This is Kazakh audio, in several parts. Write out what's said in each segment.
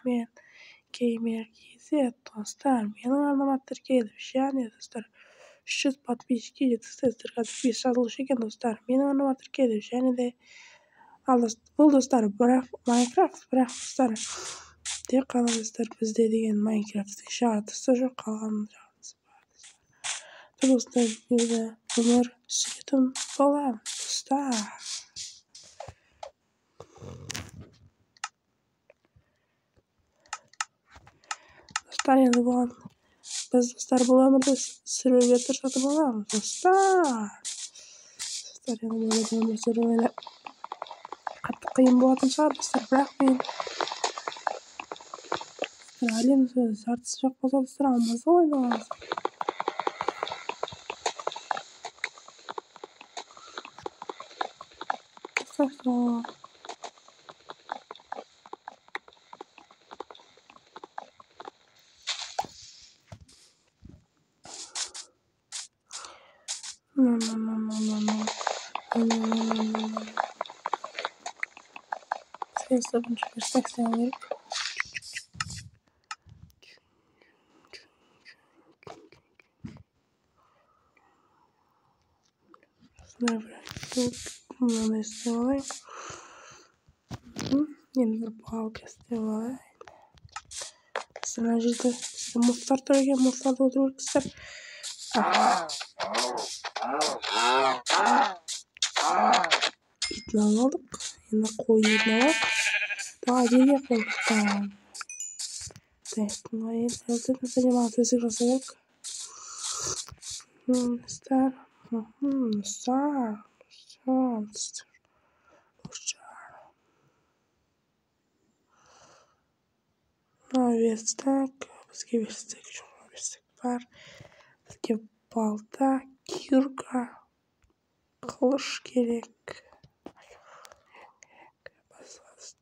men Gamer GZ dostlar. Benim adım Türkiye'de. Yani dostlar. 300 подписчики жеткізсіздер. Қазір 5 жазылушы екен достар. Менің аным Türkiye'de. Және де бұл достар бірақ Майнкрафт бірақ достар тек қана достар бізде деген Майнкрафттың жартысы жоқ, қалған жартысы бар достар. Достар енді өмір сүретін боламын достар. Достар енді бұған біз достар бұл өмірді сүруге тырысатын боламыз достар. Достар енді өмір сүру әлі қатты қиын болатын шығар достар, бірақ мен әлем жартысы жоқ болса достар алмазды ойнауымыз. Достар Neyse bunu çıkarsak sevinirim. Şunları bıraktık. Bunları istiyorlar. Yeni bir pahalı istiyorlar. Sonra işte muhtar tarafı muhtar oturup ister. İtini aldık. Yine koyunu aldık. Daha geriye koyduk. Teknoloji hazır zamanı sırası Star. Verstek. Bizga verstek. Şuna verstek var. Bizga balta, kirka, kılıç gerek.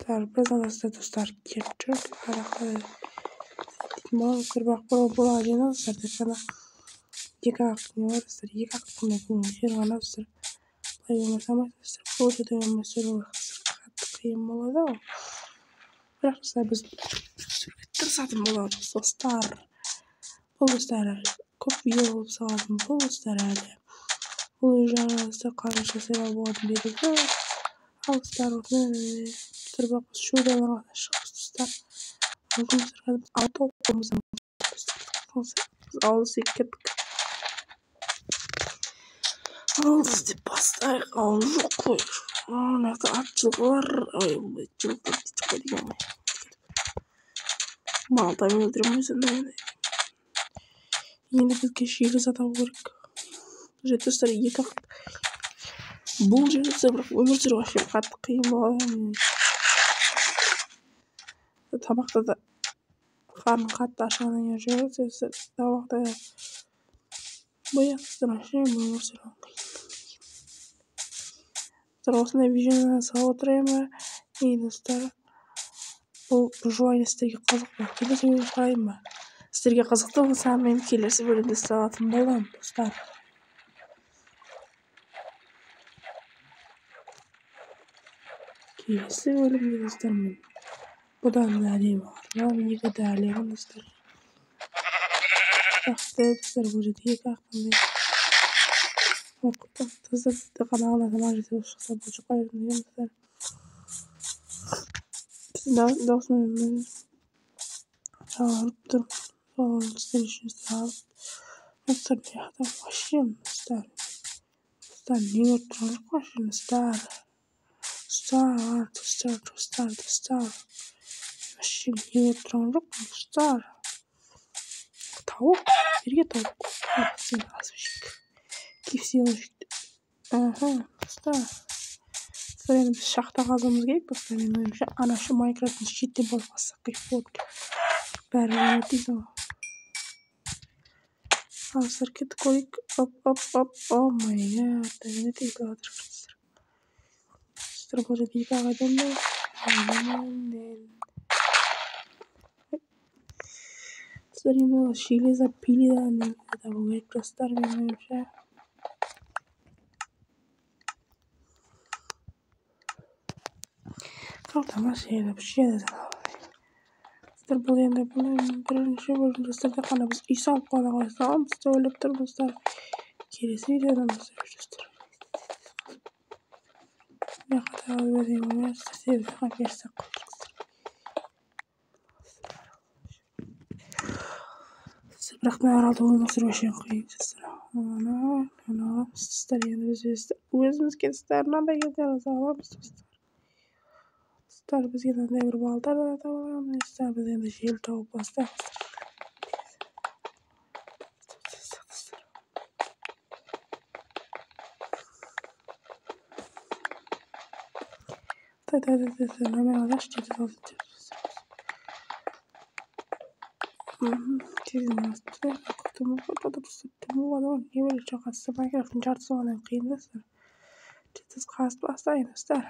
Dostlar kettik. Mal kırbak bu ağacına dostlar. Sana yıkak ne var dostlar. Yıkak bunu şirvana dostlar. Bayılma sama dostlar. Koca da mesela kıyım oladı. Bırak dostlar biz tırsadım bulamız dostlar. Bu dostlar көп video olup sağladım. Bu dostlar hali. Bu yüzden kardeşler bu adım verildi. Dostlar tırбақ şurada шығып достар. Мүмкін сіздер ауто оқуымыз ауыз кеттік. Ауыз деп бастайық. Ауыз жоқ қой. Мынақты ат жылғылар. Ой, жылғы кетіп деген ғой. Малтамен өлтіремін өзімді. Енді бізге шегі сатау керек. Бұл жерде достар екі бұл жерде бірақ өмір сүру вообще қатты қиын болады. Тамақта да қарным қатты ашқаннан кейін жүреді. Тамақта бояқсыздар вообще өмір сүру қиын. Осындай видеоны салып отырайын ба? Достар, бұл жуайын сіздерге қызық па? Келесі бөлім қарайын ба? Сіздерге қызықты болса, мен келесі бөлімде салатын боламын, достар. Келесі бөлімде достар мен бұдан да әлем бар. Мынау екі де әлемін достар. Жақсы достар, бұл жерде екі ақпандай. Қорқыттық достар қанағына тамақ жесе шықса бұл жұқа ерін деген достар. Сіздің даусымен шағырып тұрып, достар үшін сағып. Достар не қадам қашын достар. Достар не өрт тұрған жоқ қашын достар. Dostlar. Şimdi yiyeceğim yok dostlar. Tavuk. Birge tavuk. Sen azıcık. Kifsi oluştu. Aha dostlar. Sonra biz şahta kazmamız gerek dostlar. Benim oyunca ana şu Minecraft'ın şiddeti bozmazsak kıyıp oldu. Berber değil o. Dostlar kedi koyuk. Hop. Oh my god. Ne değil kadır. Dostlar böyle bir kadın da. Старина шили запили, да, не да го простарваме уже. Как там вообще да. Бұл енді бірінші бөлімдерде ғана біз үй салып қана қойсақ, біз ойлап тұрмыз. Келесі видеода біз бірақ аралда өмір сүру үшін қиын жастар. Енді өзімізге мынандай кезде аламыз достар. Бізге мынандай бір балдар да табыламыз достар. Біз енді жел тауып бастаймыз. Майнкрафттың жартысы оған қиын достар. Жетіз қазып бастайын достар.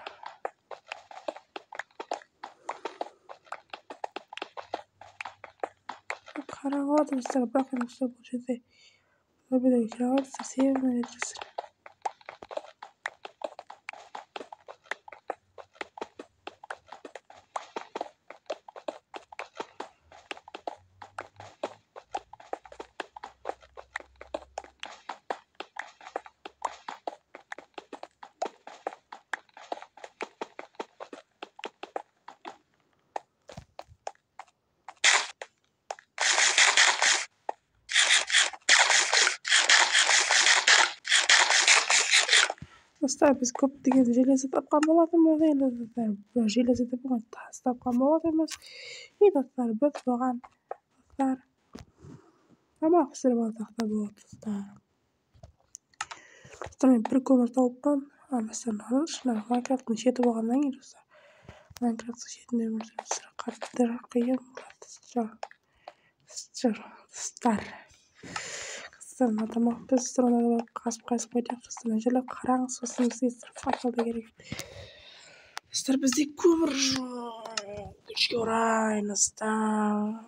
Қараңғы достар, бірақ енді бұл жерде видеоға кіре алмайсыздар, себебі достар. Достар, біз көптеген железо тапқан болатынбыз енді достар. Железо тапқан тас тапқан болатынбыз. Достар, біз оған достар тамақ пісіріп алсақ та болады достар. Достар, мен бір көмір тауыппын. Достар, Майнкрафттың шеті болғаннан кейін достар. Майнкрафттың шетінде өмір сүру қатты қиын болады достар. Мына тамақ біз тұрғанда қасып қойдық достар. Мына жерде қараңыз, сосын іздейсіздер, факелді керек. Достар, бізде көмір жоқ. Өкінішке орай достар.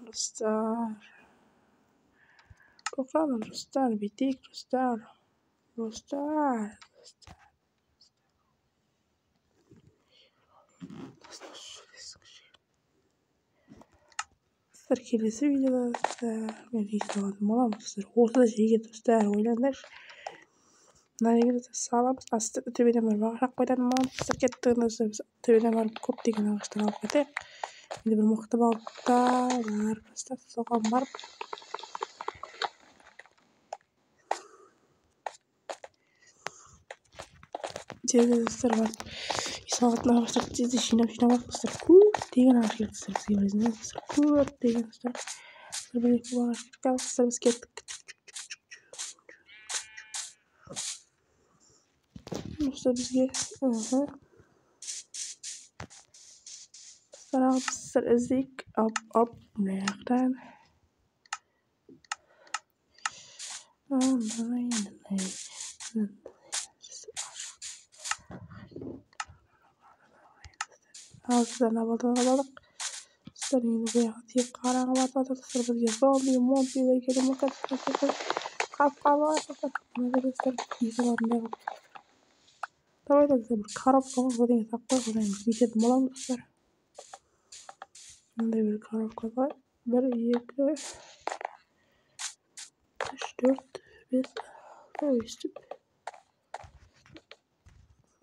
Қоқамыз достар, бүйтейік достар. Достар, келесі видеода достар, мен үй салатын боламын достар. Осы жерге достар, ойлаңдаршы. Мына жерге саламыз, астына төбеден барып ағаш қоятын боламыз. Достар, кеттік достар, біз төбеден барып көптеген ағаштар алып кетейік. Енді бір мықты балықтар бар достар, соған барып достар бар. Салатын ағаштарды тезде жинап достар. Көптеген ағаш керек достар, бізге өзіңіз достар. Көптеген достар. Бір-екі ағаш керек достар, біз кеттік. Достар, бізге достар, достар іздейік. Оп, мына жақтан. Ağzından aldık. Sarıyını bir karanlığa batırdık. Sırada zombi geldi. Kapkalı arkadaşlar. Bunları iyice Давай bir коробка var. Saklayalım. Geçelim olalım dostlar. Burada bir коробка var. 1, 2, 3, 4, 5, 6,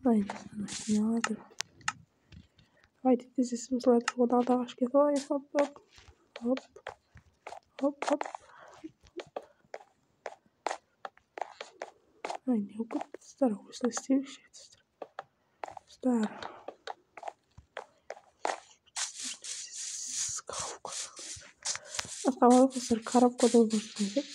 Aynen. Yardım. Haydi dizisini sırada odan da aşk ediyor. Hop. Aynen. Yok. Dostlar. Hoşla istiyor şey. Dostlar. Осталось достар, коробка doldursaydık.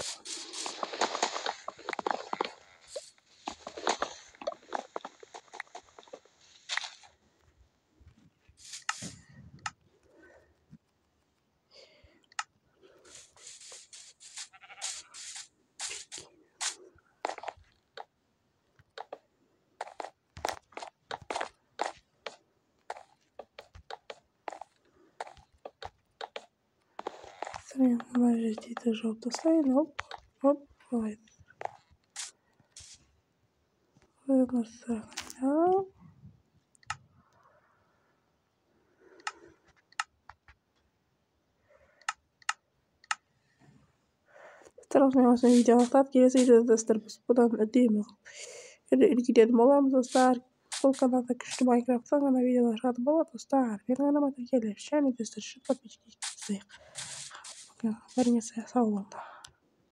Нажать это желтый слайд, оп, слайд. Transformasyonu videolar kelesi videoda dostlar biz budan ödeyemi ilgi dedim olamız dostlar. Бұл каналда күшті Майнкрафттан ғана видеолар шығады болады достар. Менің ғана материалдар және достар үшін подписчик болсайық. Бәріңе сау болыңдар.